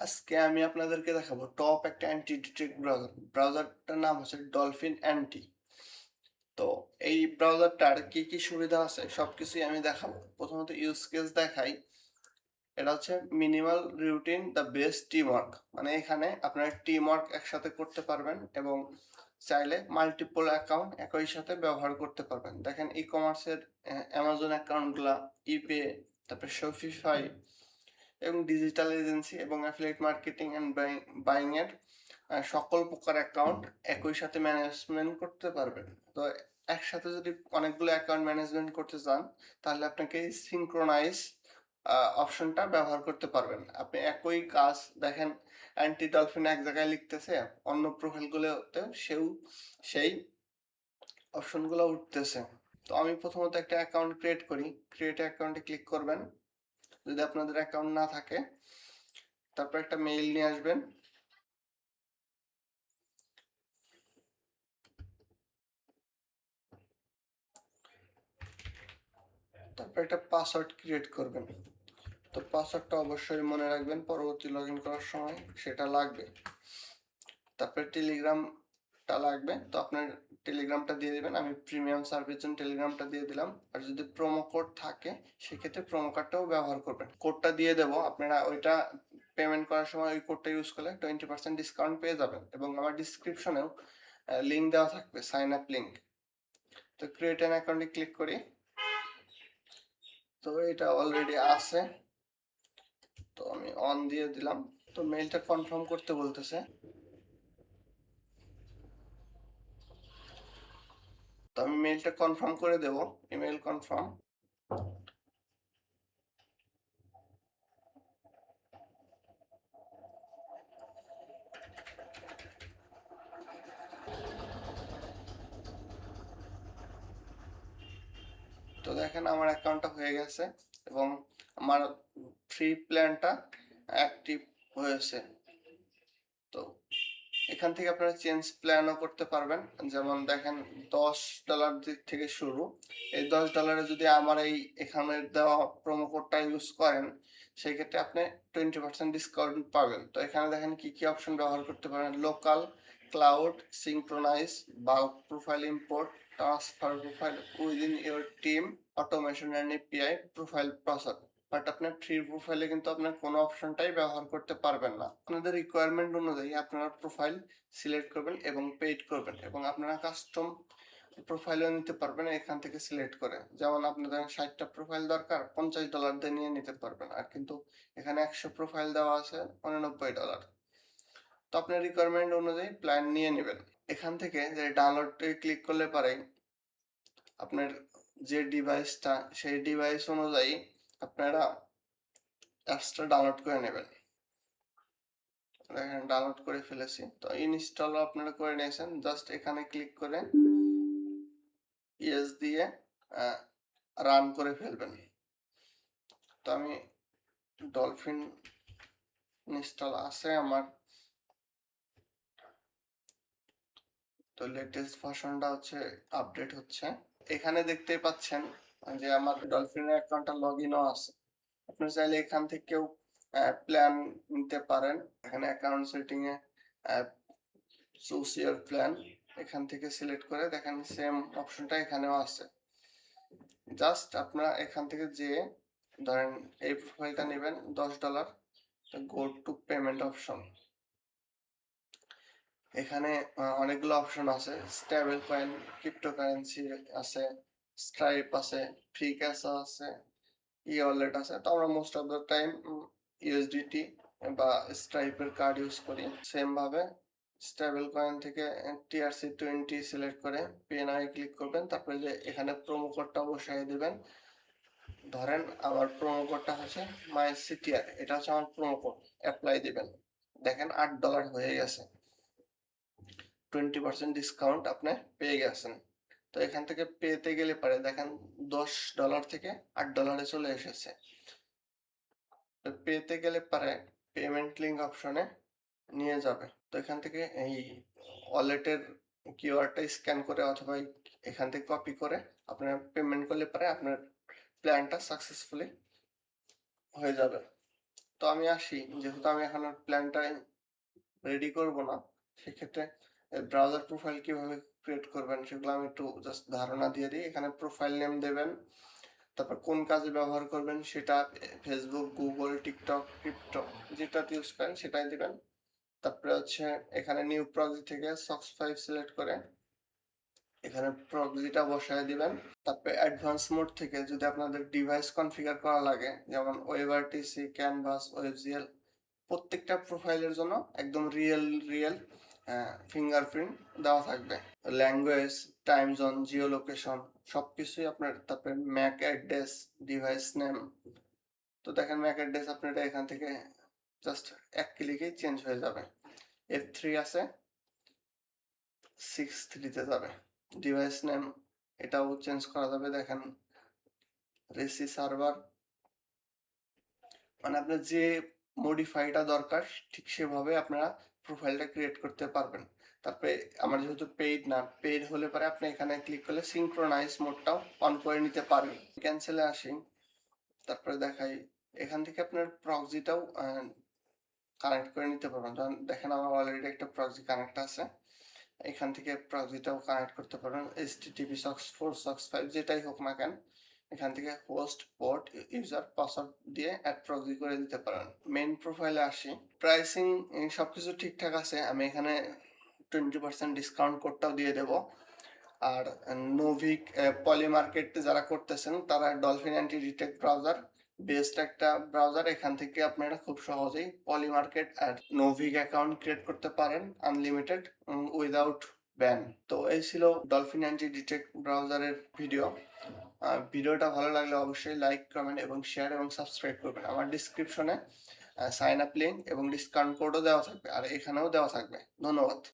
আজকে আমি আপনাদেরকে দেখাবো টপ একটা অ্যান্টি ডিটেক্ট ব্রাউজার। ব্রাউজারটার নাম হচ্ছে ডলফিন অ্যান্টি। তো এই ব্রাউজারটার কি কি সুবিধা আছে সবকিছুই আমি দেখাবো। প্রথমত ইউজ কেস দেখাই। এটা হচ্ছে minimal routine the best team work, মানে এখানে আপনারা টিম ওয়ার্ক একসাথে করতে পারবেন এবং চাইলে মাল্টিপল অ্যাকাউন্ট একই সাথে ব্যবহার করতে পারবেন। দেখেন ই কমার্সের অ্যামাজন অ্যাকাউন্টগুলা, ইপে, তারপরে শপিফাই এবং ডিজিটাল এজেন্সি এবং অ্যাফিলিয়েট মার্কেটিং অ্যান্ড বাইং এর সকল প্রকার অ্যাকাউন্ট একই সাথে ম্যানেজমেন্ট করতে পারবেন। তো একসাথে যদি অনেকগুলো অ্যাকাউন্ট ম্যানেজমেন্ট করতে চান তাহলে আপনাকে সিনক্রোনাইজ অপশনটা ব্যবহার করতে পারবেন। আপনি একই কাজ দেখেন অ্যান্টি ডলফিন এক জায়গায় লিখতেছে, অন্য প্রোফাইলগুলোতে সেই অপশনগুলো উঠতেছে। তো আমি প্রথমত একটা অ্যাকাউন্ট ক্রিয়েট করি। ক্রিয়েট অ্যাকাউন্টে ক্লিক করবেন যদি আপনাদের অ্যাকাউন্ট না থাকে। তারপর একটা মেইল নিয়ে আসবেন। তারপর একটা পাসওয়ার্ড ক্রিয়েট করবেন। তো পাসওয়ার্ডটা অবশ্যই মনে রাখবেন, পরবর্তী লগ ইন করার সময় সেটা লাগবে। তারপরে টেলিগ্রামটা লাগবে, তো আপনার টেলিগ্রামটা দিয়ে দেবেন। আমি প্রিমিয়াম সার্ভিস জন্য টেলিগ্রামটা দিয়ে দিলাম। আর যদি প্রোমো কোড থাকে সেক্ষেত্রে প্রোমো কোডটাও ব্যবহার করবেন। কোডটা দিয়ে দেবো, আপনারা ওইটা পেমেন্ট করার সময় ওই কোডটা ইউজ করলে 20% ডিসকাউন্ট পেয়ে যাবেন। এবং আমার ডিসক্রিপশনেও লিঙ্ক দেওয়া থাকবে, সাইন আপ লিঙ্ক। তো ক্রিয়েট অ্যান অ্যাকাউন্টে ক্লিক করি। তো এটা অলরেডি আছে, তো আমি অন দিয়ে দিলাম। তো মেইলটা কনফার্ম করতে বলতেছে, তো আমি মেইলটা কনফার্ম করে দেব। Email confirm. তো দেখেন আমার অ্যাকাউন্টটা হয়ে গেছে এবং আমার ফ্রি প্ল্যানটা অ্যাক্টিভ হয়েছে। তো এখান থেকে আপনারা চেঞ্জ প্ল্যানও করতে পারবেন। যেমন দেখেন $10 দিক থেকে শুরু। এই $10 যদি আমার এখানের দেওয়া প্রোমো কোডটা ইউজ করেন সেই ক্ষেত্রে আপনি 20% ডিসকাউন্ট পাবেন। তো এখানে দেখেন কি কি অপশন ব্যবহার করতে পারেন: local, cloud, synchronise, bulk profile import, transfer profile within your team, automation and API, profile process. But আপনার ফ্রি প্রোফাইলে কিন্তু আপনার কোনো অপশনটাই ব্যবহার করতে পারবেন না। আপনাদের রিকোয়ারমেন্ট অনুযায়ী আপনারা প্রোফাইল সিলেক্ট করবেন এবং পেইড করবেন, এবং আপনারা কাস্টম প্রোফাইলও নিতে পারবেন এখান থেকে সিলেক্ট করে। যেমন আপনাদের 60টা প্রোফাইল দরকার, $50 দিয়ে নিয়ে নিতে পারবেন। আর কিন্তু এখানে 100 প্রোফাইল দেওয়া আছে $89। তো আপনার রিকোয়ারমেন্ট অনুযায়ী প্ল্যান নিয়ে নেবেন। এখান থেকে যে ডাউনলোডে ক্লিক করলে পারে আপনার যে ডিভাইসটা সেই ডিভাইস অনুযায়ী আপনারা অ্যাপসটা ডাউনলোড করে নেবেন। দেখেন ডাউনলোড করে ফেলেছি। তো ইনস্টলও আপনারা করে নিয়েছেন, জাস্ট এখানে ক্লিক করে ইয়েস দিয়ে রান করে ফেলবেন। তো আমি ডলফিন ইনস্টল আছে আমার। তো লেটেস্ট ভার্সনটা হচ্ছে আপডেট হচ্ছে। এখানে দেখতেই পাচ্ছেন যে আমার ডলফিনের অ্যাকাউন্টটা লগ ইনও আছে। আপনি চাইলে এখান থেকেও প্ল্যান নিতে পারেন। এখানে account setting A choose year plan এখান থেকে সিলেক্ট করে দেখেন সেম অপশনটা এখানেও আছে। জাস্ট আপনারা এখান থেকে যে ধরেন এই প্রোফাইলটা নেবেন $10, গো টু পেমেন্ট অপশন। এখানে অনেকগুলো অপশন আছে, স্টেবল কয়েন, ক্রিপ্টোকারেন্সি আছে, স্ট্রাইপ আছে, ফ্রি ক্যাশ আছে, ই ওয়ালেট আছে। তো আমরা most of the time USDT বা স্ট্রাইপের কার্ড ইউজ করি। সেম ভাবে স্টেবল কয়েন থেকে TRC20 সিলেক্ট করে PNI ক্লিক করবেন। তারপরে যে এখানে প্রোমো কোডটা বসাই দিবেন। ধরেন আমার প্রোমো কোডটা হচ্ছে মাই সিটিআর, এটা হচ্ছে আমার প্রোমো কোড। অ্যাপ্লাই দিবেন। দেখেন $8 হয়ে গেছে, 20% ডিসকাউন্ট আপনি পেয়ে গেছেন। তো এখান থেকে পেতে গেলে পারে দেখেন $10 থেকে $8 চলে এসেছে। তো পেতে গেলে পারে পেমেন্ট লিঙ্ক অপশনে নিয়ে যাবে। তো এখান থেকে এই ওয়ালেটের কিউআরটা স্ক্যান করে অথবা এখান থেকে কপি করে আপনার পেমেন্ট করলে পারে আপনার প্ল্যানটা সাকসেসফুলি হয়ে যাবে। তো আমি আসি, যেহেতু আমি এখন প্ল্যানটা রেডি করব না, সেক্ষেত্রে ব্রাউজার প্রোফাইল কিভাবে ক্রিয়েট করবেন সেগুলো আমি একটু জাস্ট ধারণা দিয়ে দিই। এখানে প্রোফাইল নেম দেবেন, তারপর কোন কাজে ব্যবহার করবেন সেটা ফেসবুক, গুগল, টিকটক, ক্রিপ্টো যেটাতে ইউজ করেন সেটাই দিবেন। তারপরে হচ্ছে এখানে নিউ প্রক্সি থেকে সক্স 5 সিলেক্ট করে এখানে প্রক্সিটা বসায় দিবেন। তারপরে অ্যাডভান্স মোড থেকে যদি আপনাদের ডিভাইস কনফিগার করা লাগে, যেমন ওয়েবআরটিসি, ক্যানভাস, ওয়েবজিএল, প্রত্যেকটা প্রোফাইলের জন্য একদম রিয়েল ফিঙ্গারপ্রিন্ট দেওয়া থাকবে। Language, time zone, Jio location সবকিছুই আপনার। তারপরে ম্যাক অ্যাড্রেস, ডিভাইস নেম। তো দেখেন ম্যাক অ্যাড্রেস আপনার এখান থেকে জাস্ট এক ক্লিকেই চেঞ্জ হয়ে যাবে। F3 আছে, 6.3 তে যাবে। ডিভাইস নেম এটাও চেঞ্জ করা যাবে। দেখেন রেসি সার্ভার, মানে আপনার যে মডিফাইটা দরকার ঠিক সেভাবে আপনারা প্রোফাইলটা ক্রিয়েট করতে পারবেন। তারপরে আমার যেহেতু পেইড না, পেইড হলে পরে আপনি এখানে ক্লিক করলে সিঙ্ক্রোনাইজ মোডটাও অন করে নিতে পারবেন। ক্যান্সেলে আসি, তারপরে দেখাই এখান থেকে আপনার প্রক্সিটাও কানেক্ট করে নিতে পারবেন। দেখেন আমার অলরেডি একটা প্রক্সি কানেক্ট আছে, এখান থেকে প্রক্সিটাও কানেক্ট করতে পারবেন। HTTP সক্স 4 সক্স 5 যেটাই হোক না কেন, এখান থেকে হোস্ট, পোর্ট, ইউজার, পাসওয়ার্ড দিয়ে অ্যাড প্রক্সি করে দিতে পারেন। মেইন প্রোফাইলে আসি, প্রাইসিং সবকিছু ঠিকঠাক আছে। আমি এখানে 20% ডিসকাউন্ট কোডটাও দিয়ে দেব। আর নোভিক পলিমার্কেট যারা করতেছেন তারা dolphin anti detect browser best একটা ব্রাউজার। এখান থেকে আপনারা খুব সহজেই পলিমার্কেট আর নোভিক অ্যাকাউন্ট ক্রিয়েট করতে পারেন আনলিমিটেড উইদাউট ব্যান। তো এই ছিল ডলফিন অ্যান্টি ডিটেক্ট ব্রাউজারের ভিডিও। ভিডিওটা ভালো লাগলে অবশ্যই লাইক, কমেন্ট এবং শেয়ার এবং সাবস্ক্রাইব করবেন। আমার ডিসক্রিপশনে সাইন আপ লিঙ্ক এবং ডিসকাউন্ট কোডও দেওয়া থাকবে, আর এখানেও দেওয়া থাকবে। ধন্যবাদ।